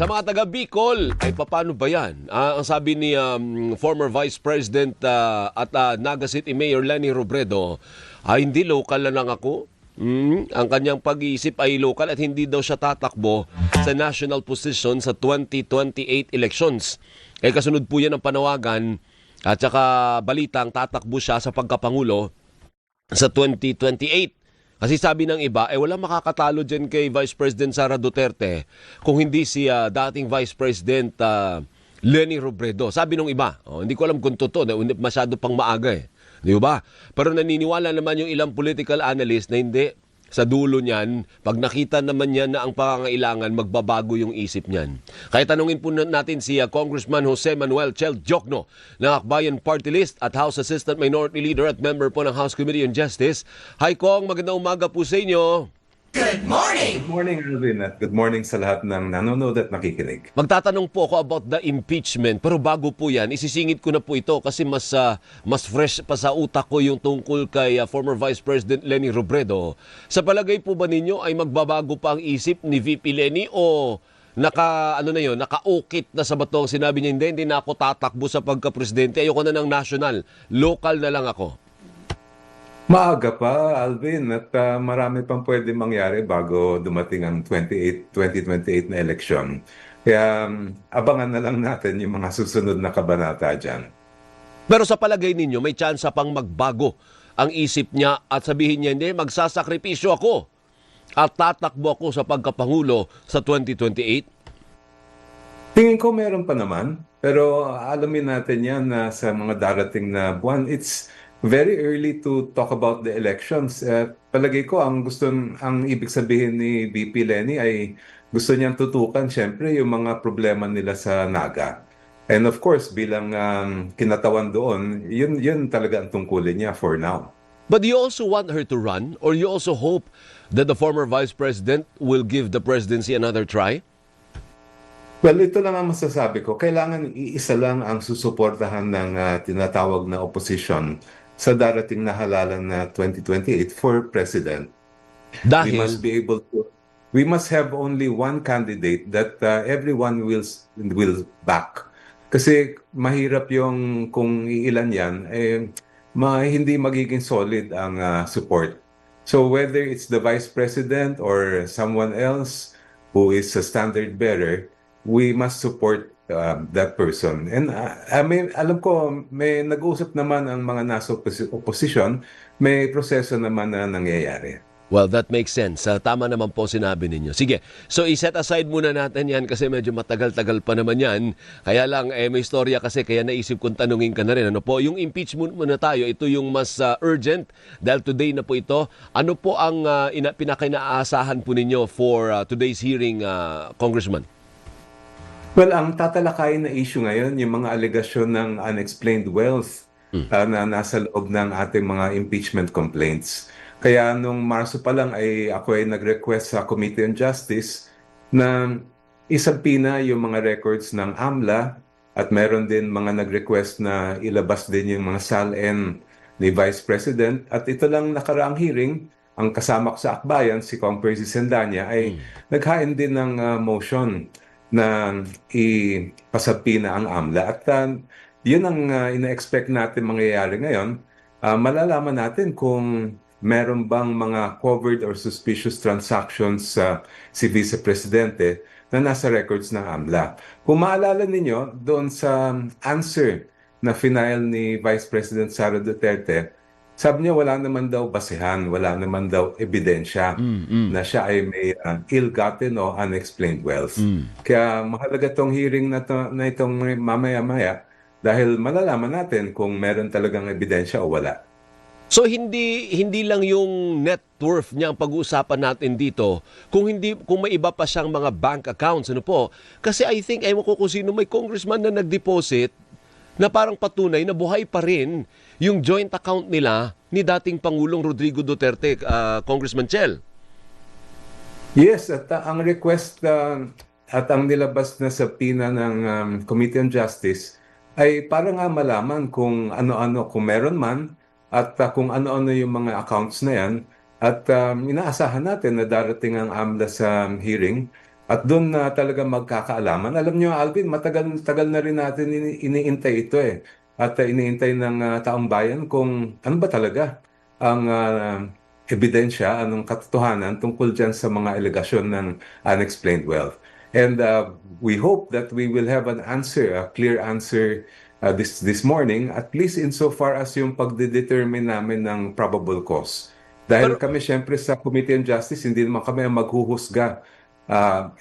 Sa mga taga Bicol, ay paano ba yan? Ang sabi ni former Vice President at Naga City Mayor Leni Robredo, hindi local na lang ako. Ang kanyang pag-iisip ay local at hindi daw siya tatakbo sa national position sa 2028 elections. Kasunod po yan ang panawagan at saka balitang tatakbo siya sa pagkapangulo sa 2028. Kasi sabi ng iba, wala makakatalo dyan kay Vice President Sara Duterte kung hindi si dating Vice President Leni Robredo. Sabi ng iba, hindi ko alam kung totoo, masyado pang maaga eh. Di ba? Pero naniniwala naman yung ilang political analyst na hindi. Sa dulo niyan, pag nakita naman niya na ang pangangailangan, magbabago yung isip niyan. Kaya tanungin po natin si Congressman Jose Manuel Chel Jokno ng Akbayan Party List at House Assistant Minority Leader at member po ng House Committee on Justice. Hi Kong, magandang umaga po sa inyo. Good morning! Good morning, Alvin, at good morning sa lahat ng nanonood at nakikinig. Magtatanong po ako about the impeachment, pero bago po yan, isisingit ko na po ito kasi mas fresh pa sa utak ko yung tungkol kay former Vice President Leni Robredo. Sa palagay po ba ninyo ay magbabago pa ang isip ni VP Leni o naka-ukit na sa bato? Sinabi niya, hindi na ako tatakbo sa pagka-presidente, ayoko na ng national, local na lang ako. Maaga pa, Alvin, at marami pang pwede mangyari bago dumating ang 2028 na eleksyon. Kaya abangan na lang natin yung mga susunod na kabanata dyan. Pero sa palagay ninyo, may tsansa pang magbago ang isip niya at sabihin niya, hindi, magsasakripisyo ako at tatakbo ako sa pagkapangulo sa 2028? Tingin ko meron pa naman, pero alamin natin yan na sa mga darating na buwan. It's very early to talk about the elections. Palagay ko ang ibig sabihin ni VP Leni ay gusto niyang tutukan siyempre yung mga problema nila sa Naga. And of course, bilang kinatawan doon, yun talaga ang tungkulin niya for now. But do you also want her to run or you also hope that the former Vice President will give the presidency another try? Well, ito lang ang masasabi ko. Kailangan iisa lang ang susuportahan ng tinatawag na opposition sa darating na halalan na 2028 for president. Dahil We must have only one candidate that everyone will back. Kasi mahirap yung kung iilan yan, hindi magiging solid ang support. So whether it's the vice president or someone else who is a standard bearer, we must support that person. And alam ko, may nag-uusap naman ang mga nasa opposition, may proseso naman na nangyayari. well, that makes sense. Tama naman po sinabi ninyo. Sige, so i-set aside muna natin yan kasi medyo matagal-tagal pa naman yan. Kaya lang, may istorya kasi kaya naisip kong tanungin ka na rin. Ano po, yung impeachment muna tayo, ito yung mas urgent dahil today na po ito. Ano po ang pinaka-inaasahan po ninyo for today's hearing, Congressman? Well, ang tatalakayin na issue ngayon, yung mga alegasyon ng unexplained wealth na nasa loob ng ating mga impeachment complaints. Kaya nung Marso pa lang ako ay nag-request sa Committee on Justice na isabpina yung mga records ng AMLA at meron din mga nag-request na ilabas din yung mga SALN ni Vice President. At ito lang nakaraang hearing, ang kasama ko sa akbayan, si Kong Percy Sendanya, ay naghain din ng motion na ipasabpina ang AMLA. At yun ang ina-expect natin mangyayari ngayon. Malalaman natin kung meron bang mga covered or suspicious transactions si Vice Presidente na nasa records ng AMLA. Kung maalala ninyo, doon sa answer na final ni Vice President Sara Duterte, sabi niya wala naman daw basehan, wala naman daw ebidensya na siya ay may ill-gotten o unexplained wealth. Kaya mahalaga tong hearing na itong mamaya-maya dahil malalaman natin kung meron talagang ebidensya o wala. So hindi lang yung net worth niya ang pag-uusapan natin dito, kung may iba pa siyang mga bank accounts, ano po? Kasi I think ewan ko kung sino may congressman na nag-deposit na parang patunay na buhay pa rin yung joint account nila ni dating Pangulong Rodrigo Duterte, Congressman Chel. Yes, at ang request at ang nilabas na subpoena ng Committee on Justice ay para nga malaman kung ano-ano, kung meron man, at kung ano-ano yung mga accounts na yan. At inaasahan natin na darating ang AMLA sa hearing At doon na talaga magkakaalaman. Alam niyo, Alvin, matagal na rin natin iniintay ito eh. At iniintay ng taong bayan kung ano ba talaga ang ebidensya, anong katotohanan tungkol dyan sa mga alegasyon ng unexplained wealth. And we hope that we will have an answer, a clear answer this morning, at least insofar as yung pagdedetermine namin ng probable cause. Dahil Pero- kami syempre sa Committee on Justice, hindi naman kami ang maghuhusga.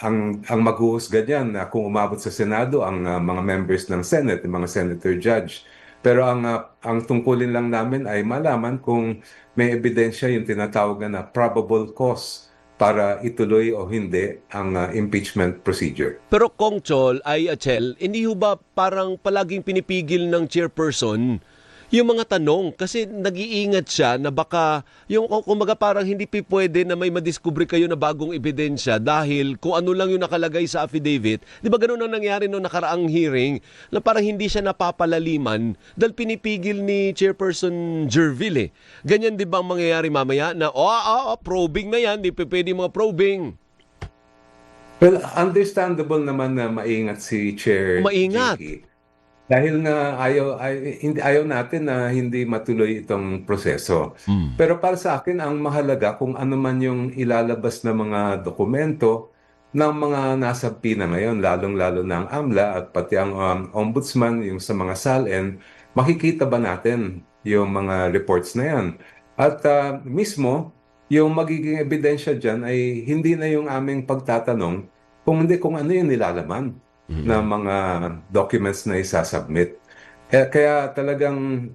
Ang maghuhusga diyan na kung umabot sa Senado ang mga members ng Senate, yung mga senator judge. Pero ang tungkulin lang namin ay malaman kung may ebidensya yung tinatawag na probable cause para ituloy o hindi ang impeachment procedure. Pero Kong Chol ay Chel, hindi ho ba parang palaging pinipigil ng chairperson yung mga tanong kasi nag-iingat siya na baka yung kumaga parang hindi pwede na may madiskubre kayo na bagong ebidensya dahil kung ano lang yung nakalagay sa affidavit. Di ba ganun ang nangyari noong nakaraang hearing na parang hindi siya napapalaliman dahil pinipigil ni Chairperson Jerville eh. Ganyan di ba ang mangyayari mamaya na probing na yan, di pwede mga probing. Well, understandable naman na maingat si Chair Maingat. Jinky. Dahil nga ayaw natin na hindi matuloy itong proseso. Pero para sa akin, ang mahalaga kung ano man yung ilalabas na mga dokumento ng mga nasapi na ngayon, lalong-lalo na ang AMLA at pati ang Ombudsman, yung sa mga SALN, makikita ba natin yung mga reports na yan? At mismo, yung magiging ebidensya dyan ay hindi na yung aming pagtatanong kung ano yung nilalaman na mga documents na isasubmit. Kaya talagang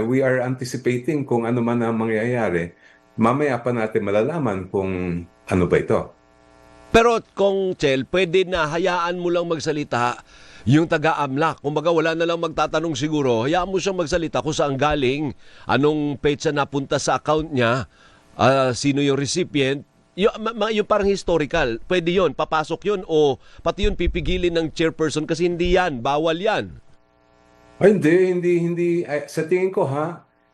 we are anticipating kung ano man ang mangyayari. Mamaya pa natin malalaman kung ano ba ito. Pero Kong Chel, pwede na hayaan mo lang magsalita yung taga-AMLAC. Kumbaga wala na lang magtatanong siguro. Hayaan mo siyang magsalita kung saan galing, anong petsa napunta sa account niya, sino yung recipient. Yung parang historical, pwede yun, papasok yun o pati yun pipigilin ng chairperson kasi hindi yan, bawal yan. Ay, hindi. Sa tingin ko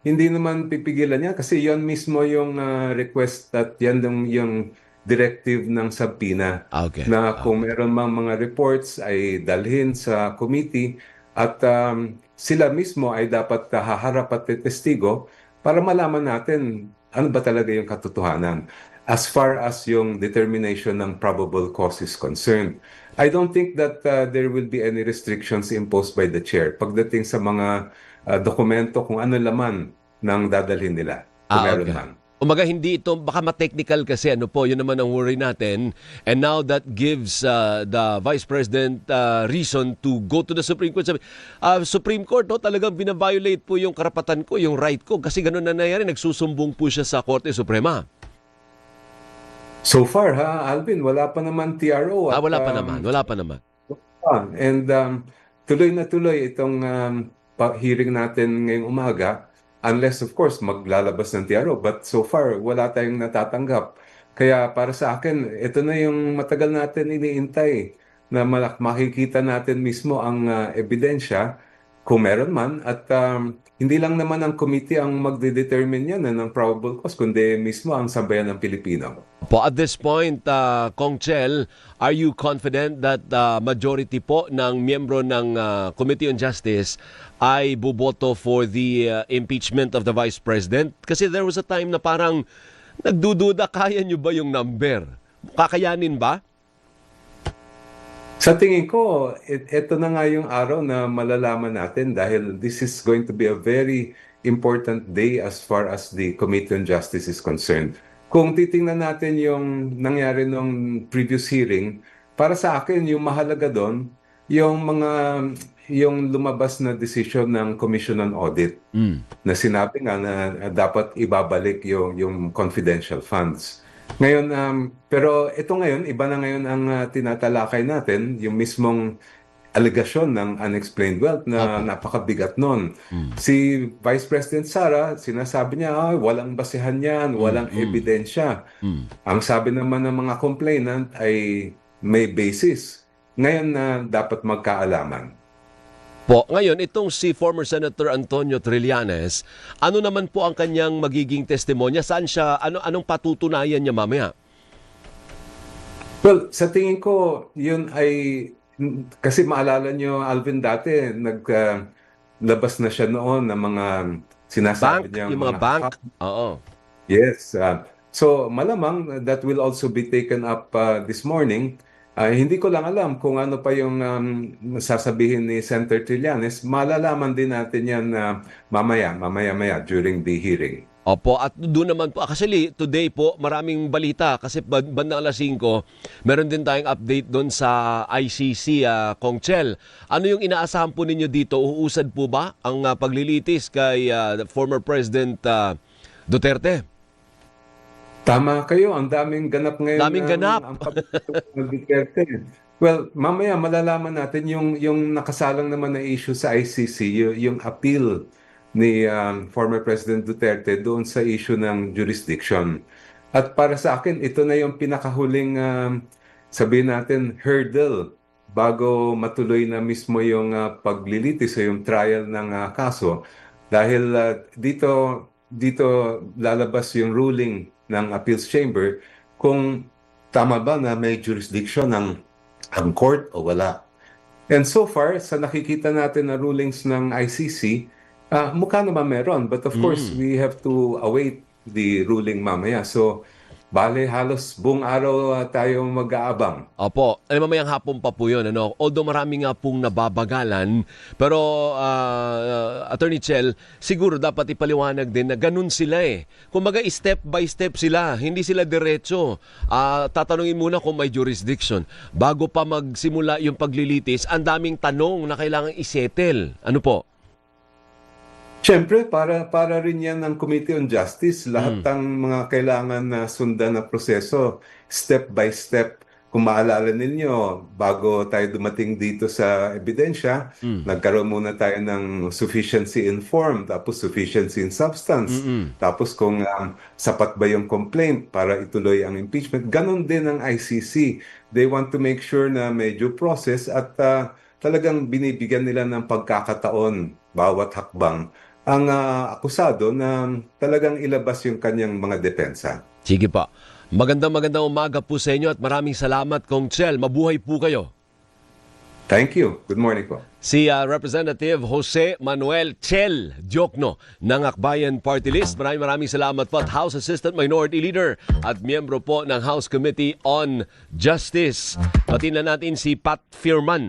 hindi naman pipigilan niya kasi yon mismo yung request at yan yung directive ng subpoena Okay. na kung meron mang mga reports ay dalhin sa committee at sila mismo ay dapat haharap at testigo para malaman natin ano ba talaga yung katotohanan. As far as yung determination ng probable cause is concerned, I don't think that there will be any restrictions imposed by the chair pagdating sa mga dokumento kung ano laman ng dadalhin nila, kung meron man. Umaga hindi ito, baka ma-technical kasi yun naman ang worry natin. And now that gives the Vice President reason to go to the Supreme Court. Supreme Court, talagang binaviolate po yung karapatan ko, yung right ko. Kasi ganun na nangyari, nagsusumbong po siya sa Korte Suprema. So far, Alvin, wala pa naman TRO. At, Wala pa naman. And tuloy na tuloy itong hearing natin ngayong umaga. Unless, of course, maglalabas ng TRO. But so far, wala tayong natatanggap. Kaya para sa akin, ito na yung matagal natin iniintay na makikita natin mismo ang ebidensya kung meron man. At hindi lang naman ang committee ang magde-determine yan ng probable cause, kundi mismo ang sambayan ng Pilipino. At this point, Kong Chel, are you confident that majority po ng miyembro ng Committee on Justice ay buboto for the impeachment of the Vice President? Kasi there was a time na parang nagdududa, kaya nyo ba yung number? Kakayanin ba? Sa tingin ko, ito na nga yung araw na malalaman natin dahil this is going to be a very important day as far as the Committee on Justice is concerned. Kung titingnan natin yung nangyari nung previous hearing, para sa akin yung mahalaga doon, yung lumabas na decision ng Commission on Audit na sinabi nga na dapat ibabalik yung confidential funds. Ngayon, pero ito ngayon, iba na ngayon ang tinatalakay natin, yung mismong alegasyon ng unexplained wealth na napakabigat nun. Si Vice President Sara, sinasabi niya, walang basehan yan, walang ebidensya. Ang sabi naman ng mga complainant ay may basis. Ngayon na dapat magkaalaman. Ngayon, itong si former Senator Antonio Trillanes, ano naman po ang kanyang magiging testimonya? Saan siya, anong patutunayan niya mamaya? Well, sa tingin ko, yun ay, kasi maalala nyo, Alvin, dati, labas na siya noon ng mga sinasabi Bank, niyang yung mga mga bank, account. oo. Yes. So malamang that will also be taken up this morning. Hindi ko lang alam kung ano pa yung sasabihin ni Senator Trillanes. Malalaman din natin yan mamaya during the hearing. Opo, at doon naman po, actually today po maraming balita kasi bandang alas 5, meron din tayong update doon sa ICC, Kong Chel. Ano yung inaasahan po ninyo dito? Uusad po ba ang paglilitis kay former President Duterte? Tama kayo, ang daming ganap ngayon. Daming ganap. Ang pag Duterte. Well, mamaya malalaman natin yung nakasalang naman na issue sa ICC, yung appeal ni former President Duterte doon sa issue ng jurisdiction. At para sa akin, ito na yung pinakahuling, sabihin natin, hurdle bago matuloy na mismo yung paglilitis o yung trial ng kaso. Dahil dito lalabas yung ruling ng Appeals Chamber kung tama ba na may jurisdiction ang court o wala. And so far, sa nakikita natin na rulings ng ICC, mukha naman meron. But of course, we have to await the ruling mamaya. So, bale, halos buong araw tayo mag-aabang. Opo, ay mamayang hapon pa po yun. Ano? Although marami nga pong nababagalan, pero Attorney Chel, siguro dapat ipaliwanag din na ganun sila eh. Kumbaga step by step sila, hindi sila diretso. Tatanungin muna kung may jurisdiction. Bago pa magsimula yung paglilitis, ang daming tanong na kailangan isettle. Ano po? Siyempre, para rin yan ng Committee on Justice. Lahat ng mga kailangan na sundan na proseso, step by step. Kung maalala ninyo, bago tayo dumating dito sa ebidensya, nagkaroon muna tayo ng sufficiency in form, tapos sufficiency in substance. Tapos kung sapat ba yung complaint para ituloy ang impeachment. Ganon din ang ICC. They want to make sure na may due process at talagang binibigyan nila ng pagkakataon bawat hakbang ang akusado na talagang ilabas yung kanyang mga depensa. Sige pa. Magandang umaga po sa inyo at maraming salamat, Kong Chel. Mabuhay po kayo. Thank you. Good morning po. Si Representative Jose Manuel Chel Diokno ng Akbayan Party List. Maraming salamat po at House Assistant Minority Leader at miyembro po ng House Committee on Justice. Pati na natin si Pat Firman.